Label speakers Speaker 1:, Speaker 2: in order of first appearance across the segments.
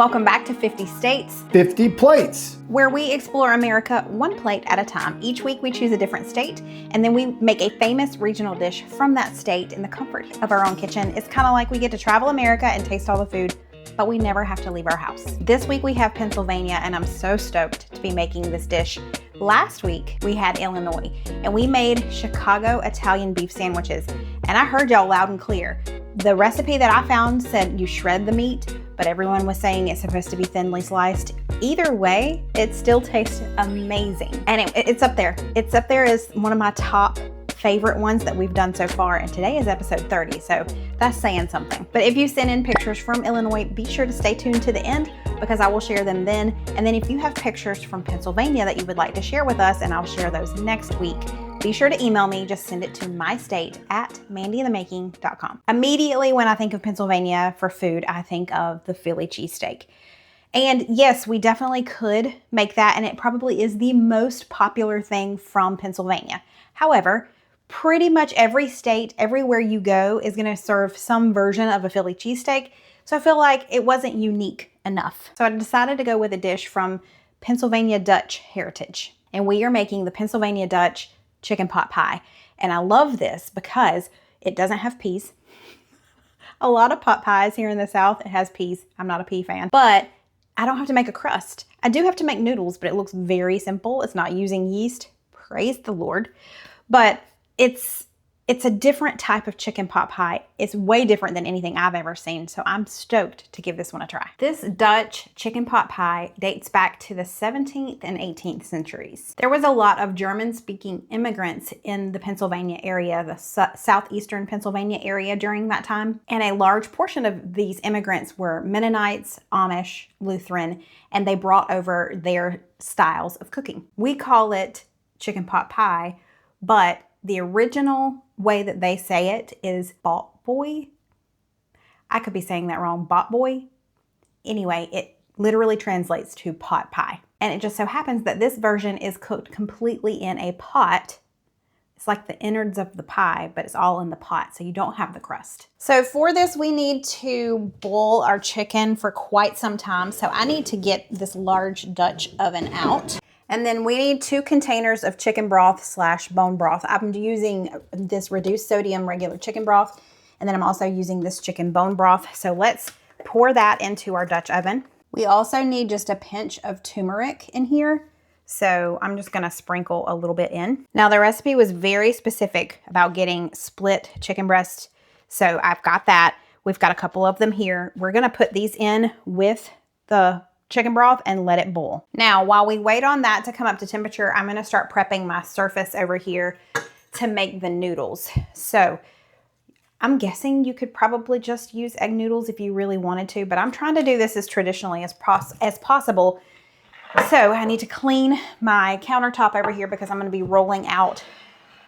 Speaker 1: Welcome back to 50 States,
Speaker 2: 50 plates,
Speaker 1: where we explore America one plate at a time. Each week we choose a different state, and then we make a famous regional dish from that state in the comfort of our own kitchen. It's kind of like we get to travel America and taste all the food, but we never have to leave our house. This week we have Pennsylvania, and I'm so stoked to be making this dish. Last week we had Illinois, and we made Chicago Italian beef sandwiches, and I heard y'all loud and clear. The recipe that I found said you shred the meat, but everyone was saying it's supposed to be thinly sliced. Either way, it still tastes amazing. And it's up there. It's up there as one of my top favorite ones that we've done so far. And today is episode 30, so that's saying something. But if you send in pictures from Illinois, be sure to stay tuned to the end because I will share them then. And then if you have pictures from Pennsylvania that you would like to share with us, and I'll share those next week, be sure to email me. Just send it to mystate@mandyinthemaking.com. Immediately when I think of Pennsylvania for food, I think of the Philly cheesesteak. And yes, we definitely could make that, and it probably is the most popular thing from Pennsylvania. However, pretty much every state, everywhere you go, is going to serve some version of a Philly cheesesteak. So I feel like it wasn't unique enough. So I decided to go with a dish from Pennsylvania Dutch heritage. And we are making the Pennsylvania Dutch chicken pot pie. And I love this because it doesn't have peas. A lot of pot pies here in the South, it has peas. I'm not a pea fan, but I don't have to make a crust. I do have to make noodles, but it looks very simple. It's not using yeast. Praise the Lord. But it's a different type of chicken pot pie. It's way different than anything I've ever seen, so I'm stoked to give this one a try. This Dutch chicken pot pie dates back to the 17th and 18th centuries. There was a lot of German-speaking immigrants in the Pennsylvania area, the southeastern Pennsylvania area during that time, and a large portion of these immigrants were Mennonites, Amish, Lutheran, and they brought over their styles of cooking. We call it chicken pot pie, but the original way that they say it is bot boy. I could be saying that wrong, bot boy. Anyway, it literally translates to pot pie. And it just so happens that this version is cooked completely in a pot. It's like the innards of the pie, but it's all in the pot, so you don't have the crust. So for this, we need to boil our chicken for quite some time. So I need to get this large Dutch oven out. And then we need 2 containers of chicken broth / bone broth. I'm using this reduced sodium regular chicken broth, and then I'm also using this chicken bone broth. So let's pour that into our Dutch oven. We also need just a pinch of turmeric in here. So I'm just gonna sprinkle a little bit in. Now the recipe was very specific about getting split chicken breasts. So I've got that. We've got a couple of them here. We're gonna put these in with the chicken broth and let it boil. Now, while we wait on that to come up to temperature, I'm gonna start prepping my surface over here to make the noodles. So I'm guessing you could probably just use egg noodles if you really wanted to, but I'm trying to do this as traditionally as possible. So I need to clean my countertop over here because I'm gonna be rolling out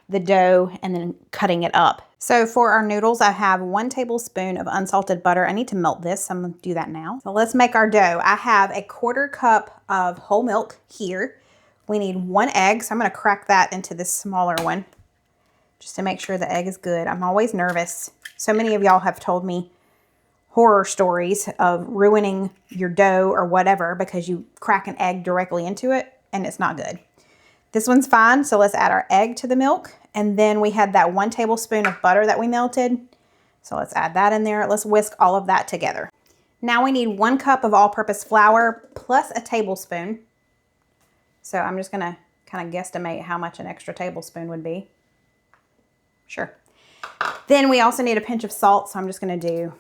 Speaker 1: the dough and then cutting it up. So for our noodles, I have 1 tablespoon of unsalted butter. I need to melt this, so I'm gonna do that now. So let's make our dough. I have a 1/4 cup of whole milk here. We need 1 egg, so I'm gonna crack that into this smaller one just to make sure the egg is good. I'm always nervous. So many of y'all have told me horror stories of ruining your dough or whatever because you crack an egg directly into it and it's not good. This one's fine, so let's add our egg to the milk. And then we had that 1 tablespoon of butter that we melted. So let's add that in there. Let's whisk all of that together. Now we need 1 cup of all-purpose flour plus a tablespoon. So I'm just gonna kind of guesstimate how much an extra tablespoon would be. Sure. Then we also need a pinch of salt, so I'm just gonna do,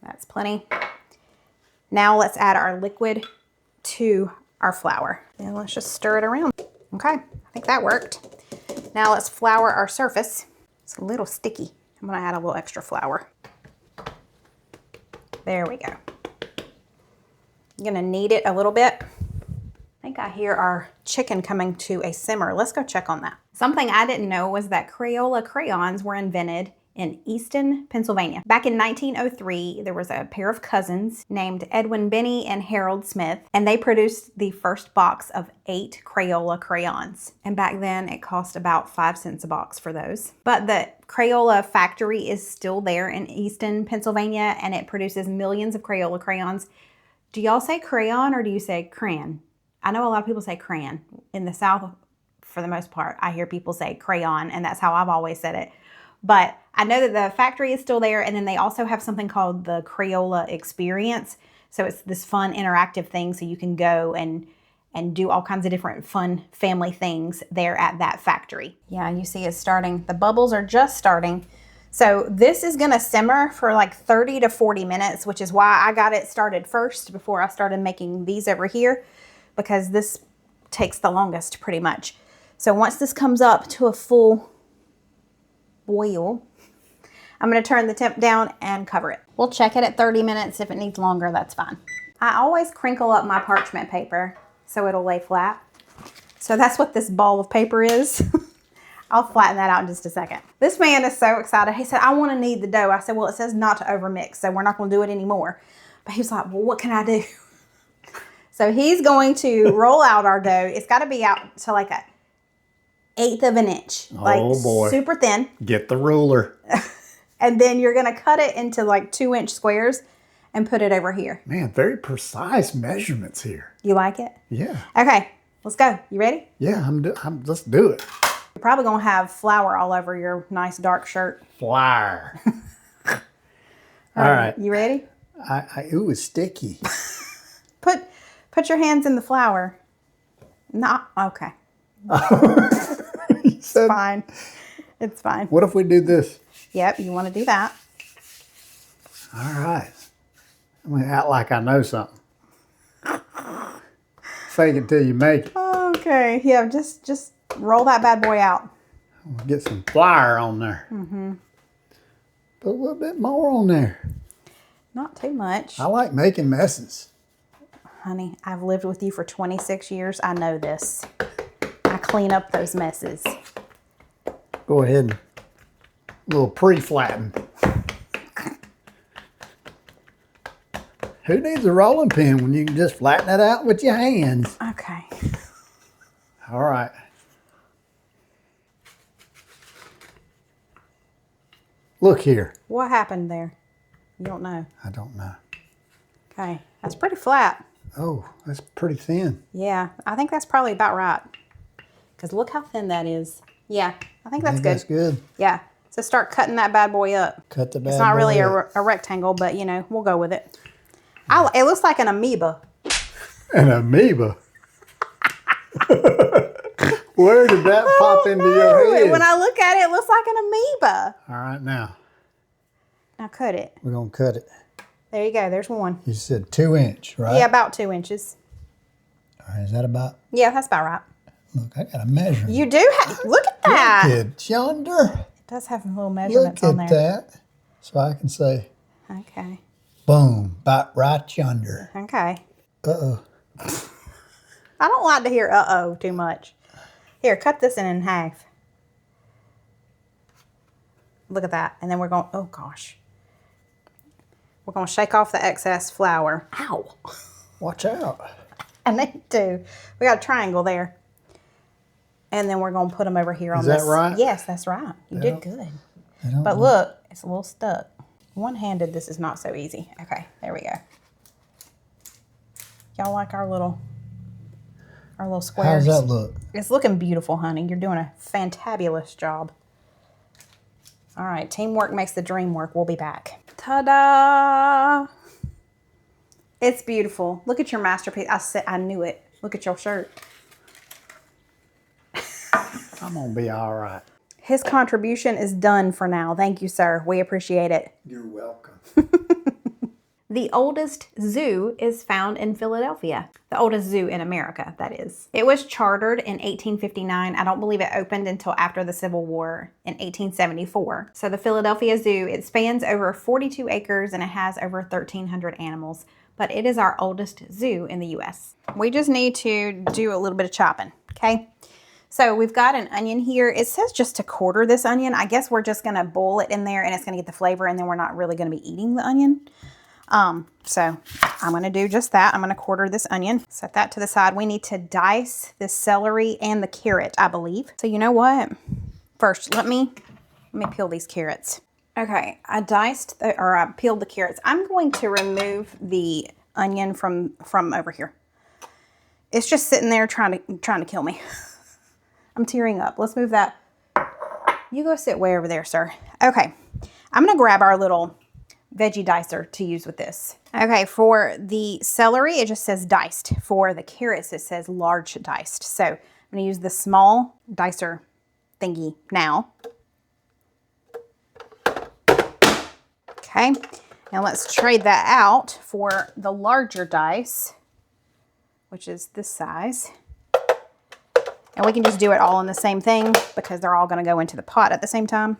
Speaker 1: that's plenty. Now let's add our liquid to our flour. And let's just stir it around. Okay, I think that worked. Now let's flour our surface. It's a little sticky. I'm gonna add a little extra flour. There we go. I'm gonna knead it a little bit. I think I hear our chicken coming to a simmer. Let's go check on that. Something I didn't know was that Crayola crayons were invented in Easton, Pennsylvania. Back in 1903, there was a pair of cousins named Edwin Binney and Harold Smith, and they produced the first box of 8 Crayola crayons. And back then, it cost about 5 cents a box for those. But the Crayola factory is still there in Easton, Pennsylvania, and it produces millions of Crayola crayons. Do y'all say crayon or do you say crayon? I know a lot of people say crayon. In the South, for the most part, I hear people say crayon, and that's how I've always said it. But I know that the factory is still there, and then they also have something called the Crayola Experience. So it's this fun interactive thing, so you can go and do all kinds of different fun family things there at that factory. Yeah, you see it's starting. The bubbles are just starting. So this is gonna simmer for like 30 to 40 minutes, which is why I got it started first before I started making these over here, because this takes the longest pretty much. So once this comes up to a full boil, I'm going to turn the temp down and cover it. We'll check it at 30 minutes. If it needs longer, that's fine. I always crinkle up my parchment paper so it'll lay flat. So that's what this ball of paper is. I'll flatten that out in just a second. This man is so excited. He said, I want to knead the dough. I said, well, it says not to overmix, so we're not going to do it anymore. But he was like, well, what can I do? So he's going to roll out our dough. It's got to be out to like a 1/8 of an inch. Like,
Speaker 2: oh boy.
Speaker 1: Super thin.
Speaker 2: Get the ruler.
Speaker 1: And then you're going to cut it into like 2-inch squares and put it over here.
Speaker 2: Man, very precise measurements here.
Speaker 1: You like it?
Speaker 2: Yeah.
Speaker 1: Okay, let's go. You ready?
Speaker 2: Yeah, let's do it.
Speaker 1: You're probably going to have flour all over your nice dark shirt.
Speaker 2: Flour. All right.
Speaker 1: You ready?
Speaker 2: Ooh, it's sticky.
Speaker 1: Put your hands in the flour. Not okay. It's fine. It's fine.
Speaker 2: What if we do this?
Speaker 1: Yep, you want to do that.
Speaker 2: All right. I'm going to act like I know something. Fake it till you make it.
Speaker 1: Okay, yeah, just roll that bad boy out.
Speaker 2: We'll get some flour on there. Put a little bit more on there.
Speaker 1: Not too much.
Speaker 2: I like making messes.
Speaker 1: Honey, I've lived with you for 26 years. I know this. I clean up those messes.
Speaker 2: Go ahead and a little pre-flatten. Who needs a rolling pin when you can just flatten it out with your hands?
Speaker 1: Okay.
Speaker 2: All right. Look here.
Speaker 1: What happened there? You don't know.
Speaker 2: I don't know.
Speaker 1: Okay, that's pretty flat.
Speaker 2: Oh, that's pretty thin.
Speaker 1: Yeah, I think that's probably about right. Because look how thin that is. Yeah, I think that's good.
Speaker 2: That's good.
Speaker 1: Yeah, so start cutting that bad boy up.
Speaker 2: Cut the bad boy up.
Speaker 1: It's not really a rectangle, but you know, we'll go with it. It looks like an amoeba.
Speaker 2: An amoeba? Where did that pop into your head?
Speaker 1: When I look at it, it looks like an amoeba.
Speaker 2: All right, now.
Speaker 1: Now cut it.
Speaker 2: We're going to cut it.
Speaker 1: There you go. There's one.
Speaker 2: You said 2-inch, right?
Speaker 1: Yeah, about 2 inches.
Speaker 2: All right, is that about?
Speaker 1: Yeah, that's about right.
Speaker 2: Look, I got a measure.
Speaker 1: You do have, look at that.
Speaker 2: Look at yonder.
Speaker 1: It does have little measurements
Speaker 2: Look
Speaker 1: on there.
Speaker 2: at that. So I can say,
Speaker 1: Okay.
Speaker 2: boom, about right yonder.
Speaker 1: Okay.
Speaker 2: Uh-oh.
Speaker 1: I don't like to hear uh-oh too much. Here, cut this in half. Look at that. And then we're going, oh gosh. We're going to shake off the excess flour. Ow.
Speaker 2: Watch out.
Speaker 1: I need to. We got a triangle there. And then we're going to put them over here on this.
Speaker 2: Is that right?
Speaker 1: Yes, that's right. You did good. But look, it's a little stuck. One-handed, this is not so easy. Okay, there we go. Y'all like our little squares?
Speaker 2: How does that look?
Speaker 1: It's looking beautiful, honey. You're doing a fantabulous job. All right, teamwork makes the dream work. We'll be back. Ta-da! It's beautiful. Look at your masterpiece. I knew it. Look at your shirt.
Speaker 2: I'm going to be all right.
Speaker 1: His contribution is done for now. Thank you, sir. We appreciate it.
Speaker 2: You're welcome.
Speaker 1: The oldest zoo is found in Philadelphia. The oldest zoo in America, that is. It was chartered in 1859. I don't believe it opened until after the Civil War in 1874. So the Philadelphia Zoo, it spans over 42 acres and it has over 1,300 animals. But it is our oldest zoo in the U.S. We just need to do a little bit of chopping, okay? So we've got an onion here. It says just to quarter this onion. I guess we're just going to boil it in there and it's going to get the flavor, and then we're not really going to be eating the onion. So I'm going to do just that. I'm going to quarter this onion. Set that to the side. We need to dice this celery and the carrot, I believe. So you know what? First, let me peel these carrots. Okay, I peeled the carrots. I'm going to remove the onion from over here. It's just sitting there trying to kill me. I'm tearing up. Let's move that. You go sit way over there, sir. Okay. I'm going to grab our little veggie dicer to use with this. Okay, for the celery, it just says diced. For the carrots, it says large diced. So I'm going to use the small dicer thingy now. Okay. Now let's trade that out for the larger dice, which is this size. And we can just do it all in the same thing because they're all going to go into the pot at the same time.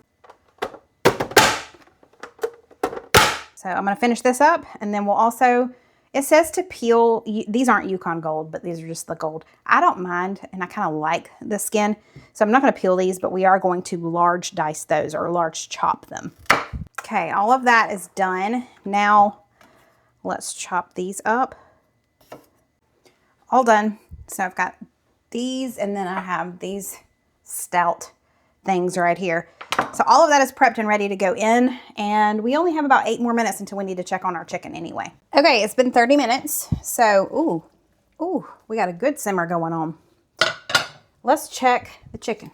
Speaker 1: So I'm going to finish this up, and then we'll also, it says to peel, these aren't Yukon Gold, but these are just the gold. I don't mind, and I kind of like the skin. So I'm not going to peel these, but we are going to large dice those or large chop them. Okay, all of that is done. Now let's chop these up. All done. So I've got these, and then I have these stout things right here. So all of that is prepped and ready to go in, and we only have about 8 more minutes until we need to check on our chicken anyway. Okay, it's been 30 minutes. So, ooh, we got a good simmer going on. Let's check the chicken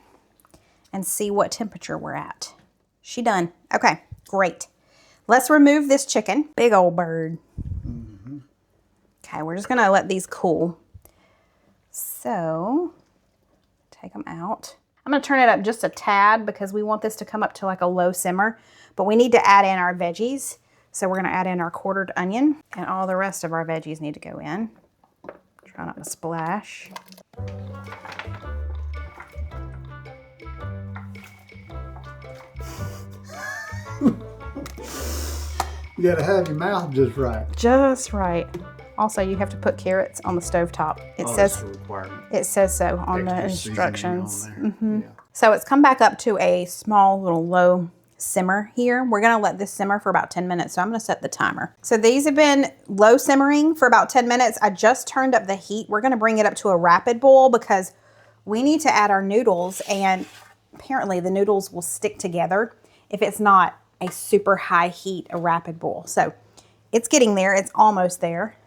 Speaker 1: and see what temperature we're at. She done. Okay, great. Let's remove this chicken. Big old bird. Mm-hmm. Okay, we're just gonna let these cool. So, take them out. I'm going to turn it up just a tad because we want this to come up to like a low simmer. But we need to add in our veggies. So we're going to add in our quartered onion. And all the rest of our veggies need to go in. Try not to splash.
Speaker 2: You got to have your mouth just right.
Speaker 1: Just right. Also, you have to put carrots on the stovetop. It says so on the instructions. Yeah. So it's come back up to a small little low simmer here. We're going to let this simmer for about 10 minutes. So I'm going to set the timer. So these have been low simmering for about 10 minutes. I just turned up the heat. We're going to bring it up to a rapid boil because we need to add our noodles, and apparently the noodles will stick together if it's not a super high heat, a rapid boil. So it's getting there. It's almost there.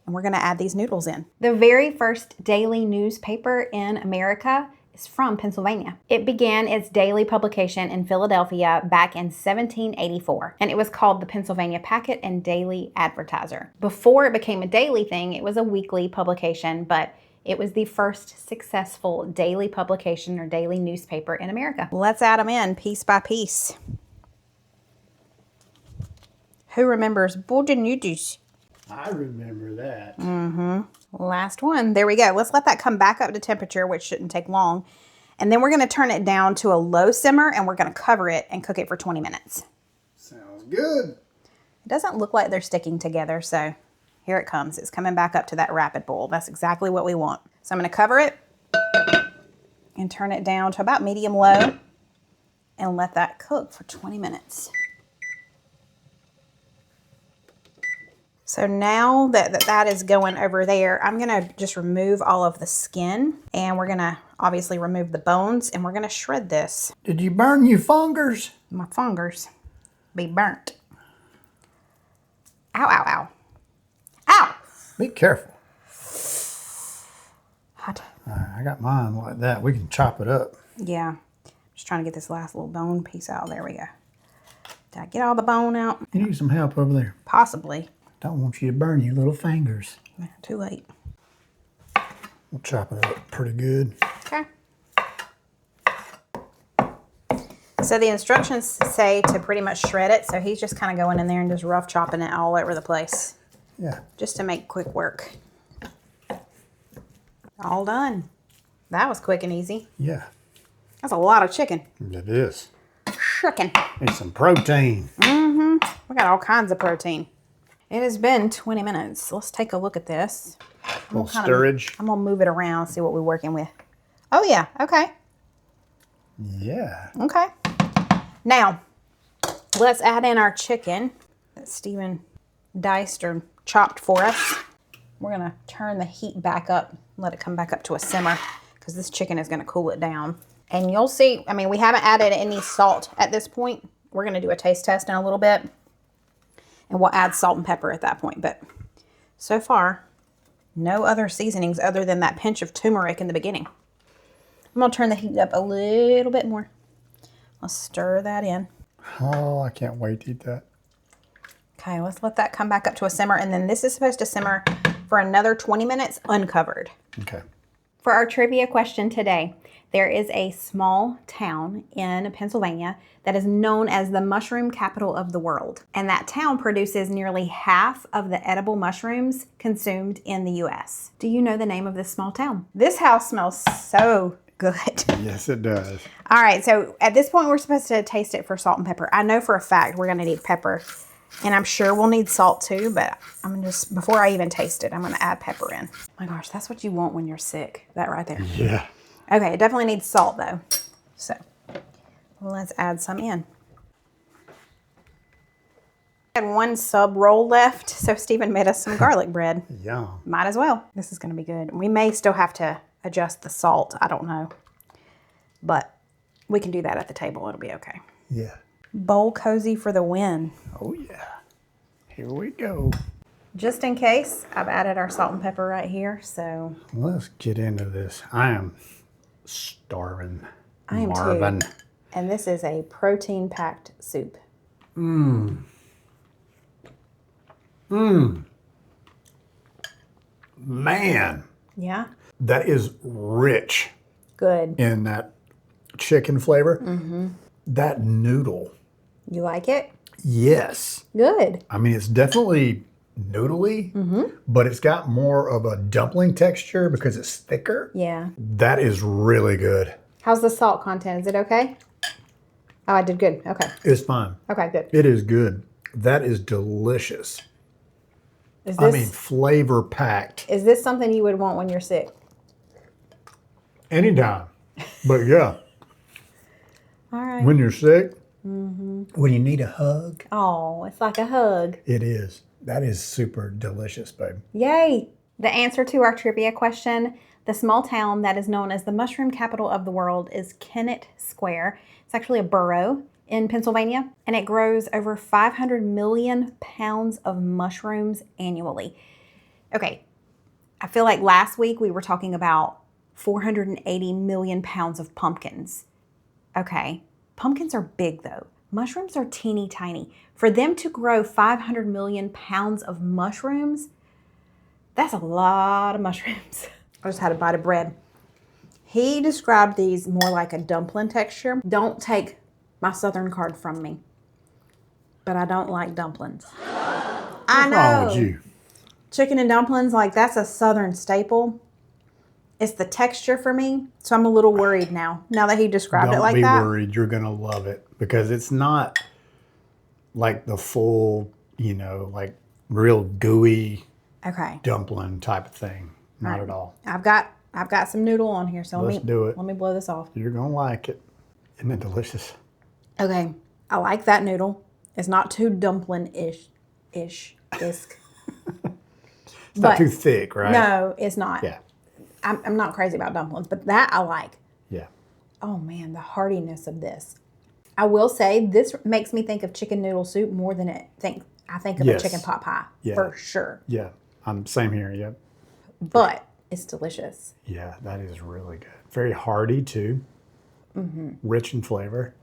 Speaker 1: And we're going to add these noodles in. The very first daily newspaper in America is from Pennsylvania. It began its daily publication in Philadelphia back in 1784, and it was called the Pennsylvania Packet and Daily Advertiser. Before it became a daily thing, it was a weekly publication, but it was the first successful daily publication or daily newspaper in America. Let's add them in piece by piece. Who remembers Golden Noodles?
Speaker 2: I remember that.
Speaker 1: Mm-hmm. Last one. There we go. Let's let that come back up to temperature, which shouldn't take long. And then we're going to turn it down to a low simmer, and we're going to cover it and cook it for 20 minutes.
Speaker 2: Sounds good.
Speaker 1: It doesn't look like they're sticking together, so here it comes. It's coming back up to that rapid boil. That's exactly what we want. So I'm going to cover it and turn it down to about medium low and let that cook for 20 minutes. So now that is going over there, I'm going to just remove all of the skin, and we're going to obviously remove the bones, and we're going to shred this.
Speaker 2: Did you burn your fingers?
Speaker 1: My fingers be burnt. Ow, ow, ow. Ow!
Speaker 2: Be careful.
Speaker 1: Hot.
Speaker 2: I got mine like that. We can chop it up.
Speaker 1: Yeah. Just trying to get this last little bone piece out. There we go. Did I get all the bone out?
Speaker 2: You need some help over there.
Speaker 1: Possibly.
Speaker 2: Don't want you to burn your little fingers.
Speaker 1: Too late.
Speaker 2: We'll chop it up pretty good.
Speaker 1: Okay. So the instructions say to pretty much shred it. So he's just kind of going in there and just rough chopping it all over the place.
Speaker 2: Yeah.
Speaker 1: Just to make quick work. All done. That was quick and easy.
Speaker 2: Yeah.
Speaker 1: That's a lot of chicken.
Speaker 2: It is.
Speaker 1: Chicken.
Speaker 2: And some protein.
Speaker 1: Mm-hmm. We got all kinds of protein. It has been 20 minutes. Let's take a look at this.
Speaker 2: A little stirrage.
Speaker 1: I'm going to move it around, see what we're working with. Oh, yeah. Okay.
Speaker 2: Yeah.
Speaker 1: Okay. Now, let's add in our chicken that Stephen diced or chopped for us. We're going to turn the heat back up, let it come back up to a simmer because this chicken is going to cool it down. And you'll see, I mean, we haven't added any salt at this point. We're going to do a taste test in a little bit. And we'll add salt and pepper at that point. But so far, no other seasonings other than that pinch of turmeric in the beginning. I'm going to turn the heat up a little bit more. I'll stir that in.
Speaker 2: Oh, I can't wait to eat that.
Speaker 1: Okay, let's let that come back up to a simmer. And then this is supposed to simmer for another 20 minutes uncovered.
Speaker 2: Okay.
Speaker 1: For our trivia question today, there is a small town in Pennsylvania that is known as the mushroom capital of the world. And that town produces nearly half of the edible mushrooms consumed in the U.S. Do you know the name of this small town? This house smells so good.
Speaker 2: Yes, it does.
Speaker 1: All right, so at this point, we're supposed to taste it for salt and pepper. I know for a fact we're going to need pepper, and I'm sure we'll need salt too, but I'm just, before I even taste it, I'm going to add pepper in. Oh my gosh, that's what you want when you're sick, that right there.
Speaker 2: Yeah.
Speaker 1: Okay, it definitely needs salt though. So let's add some in. I had one sub roll left, so Stephen made us some garlic bread.
Speaker 2: Yum.
Speaker 1: Might as well. This is going to be good. We may still have to adjust the salt. I don't know. But we can do that at the table. It'll be okay.
Speaker 2: Yeah.
Speaker 1: Bowl cozy for the win.
Speaker 2: Oh, yeah. Here we go.
Speaker 1: Just in case, I've added our salt and pepper right here. So
Speaker 2: Let's get into this. I am starving.
Speaker 1: I am
Speaker 2: Marvin.
Speaker 1: too. And this is a protein-packed soup.
Speaker 2: Man,
Speaker 1: Yeah?
Speaker 2: that is rich
Speaker 1: Good.
Speaker 2: in that chicken flavor. That noodle.
Speaker 1: You like it?
Speaker 2: Yes.
Speaker 1: Good.
Speaker 2: I mean, it's definitely noodly, but it's got more of a dumpling texture because it's thicker.
Speaker 1: Yeah.
Speaker 2: That is really good.
Speaker 1: How's the salt content? Is it okay? Oh, I did good. Okay.
Speaker 2: It's fine.
Speaker 1: Okay, good.
Speaker 2: It is good. That is delicious.
Speaker 1: Is
Speaker 2: I
Speaker 1: this,
Speaker 2: mean, flavor packed.
Speaker 1: is this something you would want when you're sick?
Speaker 2: Anytime. But yeah,
Speaker 1: All right.
Speaker 2: when you're sick, when you need a hug,
Speaker 1: Oh, it's like a hug.
Speaker 2: it is. That is super delicious, babe.
Speaker 1: Yay! The answer to our trivia question, the small town that is known as the mushroom capital of the world is Kennett Square. It's actually a borough in Pennsylvania, and it grows over 500 million pounds of mushrooms annually. Okay, I feel like last week we were talking about 480 million pounds of pumpkins. Okay, pumpkins are big though. Mushrooms are teeny tiny. For them to grow 500 million pounds of mushrooms, that's a lot of mushrooms. I just had a bite of bread. He described these more like a dumpling texture. Don't take my Southern card from me, but I don't like dumplings. I
Speaker 2: What's wrong with
Speaker 1: know.
Speaker 2: you?
Speaker 1: Chicken and dumplings, like that's a Southern staple. It's the texture for me, so I'm a little worried now that he described it
Speaker 2: Don't
Speaker 1: like
Speaker 2: be
Speaker 1: that.
Speaker 2: worried. You're going to love it because it's not like the full, like real gooey
Speaker 1: Okay,
Speaker 2: dumpling type of thing. Not at all.
Speaker 1: I've got some noodle on here, so
Speaker 2: Let's do it.
Speaker 1: Let me blow this off.
Speaker 2: You're going to like it. Isn't it delicious?
Speaker 1: Okay, I like that noodle. It's not too dumpling-ish.
Speaker 2: It's not too thick, right?
Speaker 1: No, it's not.
Speaker 2: Yeah.
Speaker 1: I'm not crazy about dumplings, but that I like.
Speaker 2: Yeah.
Speaker 1: Oh man, the heartiness of this. I will say this makes me think of chicken noodle soup more than I think of
Speaker 2: Yes.
Speaker 1: a chicken pot pie,
Speaker 2: Yeah.
Speaker 1: for sure.
Speaker 2: Yeah. Same here. Yep.
Speaker 1: But it's delicious.
Speaker 2: Yeah, that is really good. Very hearty too. Rich in flavor.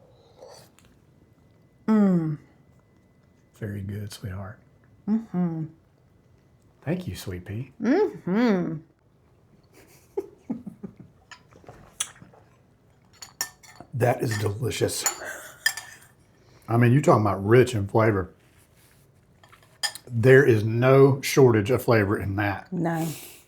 Speaker 2: Very good, sweetheart. Thank you, Sweet Pea. That is delicious. I mean, you're talking about rich in flavor. There is no shortage of flavor in that.
Speaker 1: No.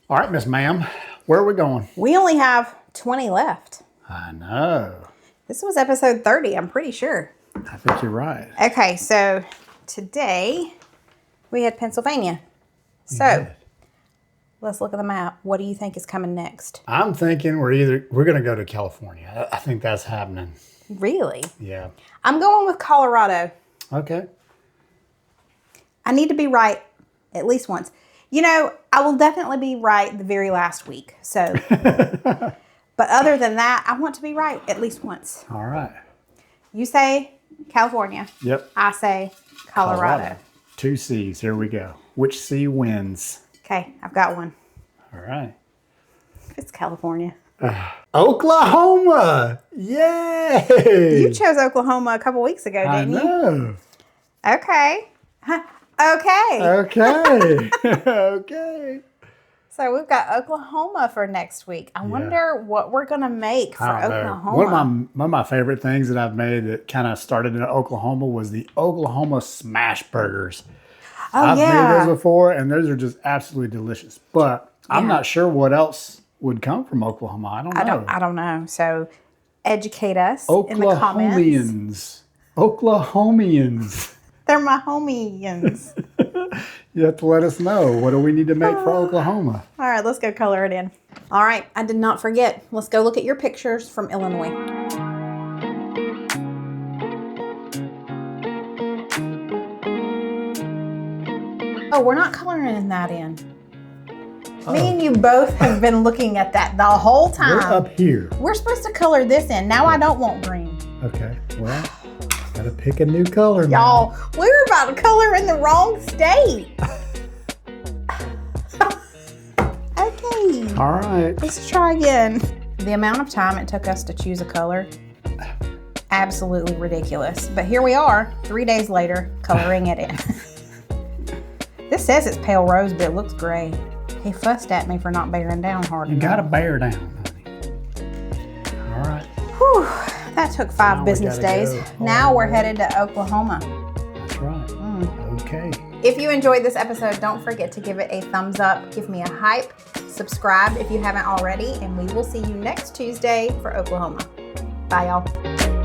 Speaker 2: All right, Miss Ma'am, where are we going?
Speaker 1: We only have 20 left.
Speaker 2: I know.
Speaker 1: This was episode 30, I'm pretty sure.
Speaker 2: I think you're right.
Speaker 1: Okay, so today we had Pennsylvania. So
Speaker 2: Yeah.
Speaker 1: Let's look at the map. What do you think is coming next?
Speaker 2: I'm thinking we're going to go to California. I think that's happening.
Speaker 1: Really?
Speaker 2: Yeah.
Speaker 1: I'm going with Colorado.
Speaker 2: Okay.
Speaker 1: I need to be right at least once. You know, I will definitely be right the very last week. So, but other than that, I want to be right at least once.
Speaker 2: All right.
Speaker 1: You say California.
Speaker 2: Yep.
Speaker 1: I say Colorado.
Speaker 2: 2 C's. Here we go. Which C wins?
Speaker 1: Okay, I've got one.
Speaker 2: All right.
Speaker 1: It's California.
Speaker 2: Oklahoma! Yay!
Speaker 1: You chose Oklahoma a couple weeks ago, didn't you?
Speaker 2: I know.
Speaker 1: Okay. Okay.
Speaker 2: Okay. Okay.
Speaker 1: So we've got Oklahoma for next week. I wonder what we're going to make for
Speaker 2: I don't know.
Speaker 1: Oklahoma.
Speaker 2: One of my favorite things that I've made that kind of started in Oklahoma was the Oklahoma smash burgers. I've made those before, and those are just absolutely delicious. But I'm not sure what else would come from Oklahoma. I don't know.
Speaker 1: I don't know. So educate us in the comments.
Speaker 2: Oklahomians.
Speaker 1: They're my homies.
Speaker 2: You have to let us know. What do we need to make for Oklahoma?
Speaker 1: All right, let's go color it in. All right, I did not forget. Let's go look at your pictures from Illinois. Oh, we're not coloring that in. Me and you both have been looking at that the whole time.
Speaker 2: We're up here.
Speaker 1: We're supposed to color this in. Now I don't want green.
Speaker 2: Okay, well, gotta pick a new color
Speaker 1: Y'all,
Speaker 2: now.
Speaker 1: we were about to color in the wrong state. Okay.
Speaker 2: All right.
Speaker 1: Let's try again. The amount of time it took us to choose a color, absolutely ridiculous. But here we are, 3 days later, coloring it in. This says it's pale rose, but it looks gray. He fussed at me for not bearing down hard enough.
Speaker 2: You gotta bear down, honey. All right.
Speaker 1: Whew, that took 5 business days. Now we're headed to Oklahoma.
Speaker 2: That's right. Okay.
Speaker 1: If you enjoyed this episode, don't forget to give it a thumbs up, give me a hype, subscribe if you haven't already, and we will see you next Tuesday for Oklahoma. Bye, y'all.